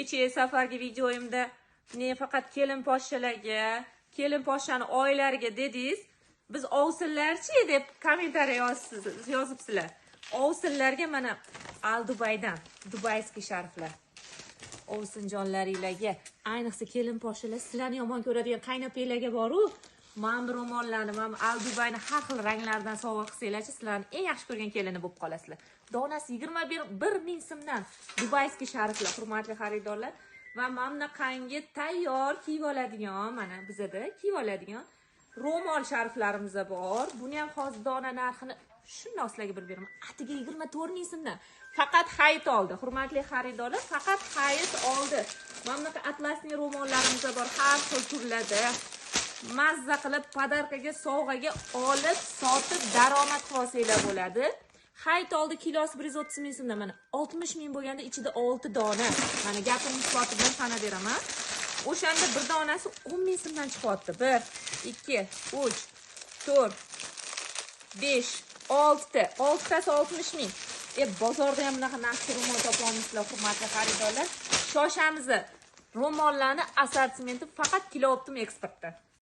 kecha safargi videoyimda ne faqat kelin poshshalarga, kelin poshshani oylariga dedingiz. Biz ovsinlarchi deb kommentariy yozibsizlar. Ovsinlarga mana Al Dubaydan, dubayskiy sharflar. Ovsinjonlaringlarga, ayniqsa kelin poshshalar sizlarni yomon ko'radigan qaynopelarga boru, men bu ro'mollarni, men Al Dubayni har xil ranglardan sovg'a qilsanglarchi, sizlarni eng yaxshi ko'rgan kelini bo'lib qolasizlar. Donasi 21 ming so'mdan dubayskiy sharflar, hurmatli xaridorlar. Va mana bunaqangi tayyor kiyib oladigan, mana bizada kiyib oladigan ro'mol sharflarimiz bor. Buni ham hozir dona narxini shundoq sizlarga bir beraman. Atiga 24 ming so'mdan. Faqat hayit oldi. Hurmatli xaridorlar, faqat hayit oldi. Mana bunaqa atlasning ro'mollarimiz bor, har xil turlarda. Mazza qilib podarkaga, sovg'aga olib, sotib daromad qilsanglar bo'ladi. Hayit oldi kilosi 130 ming so'mdan. Mana 60 ming bo'lganda ichida 6 dona. Mana gapimni isboti bilan sana beraman. O'shanda bir donasi 10 ming so'mdan chiqyapti. 1, 2, 3, 4, 5, 6. 6tasi 60 ming. Bozorda ham bunaqa narxga ro'mol topolmaysizlar, hurmatli xaridorlar. Shoshamiz. Ro'mollarni assortimenti faqat kilo optim eksportda.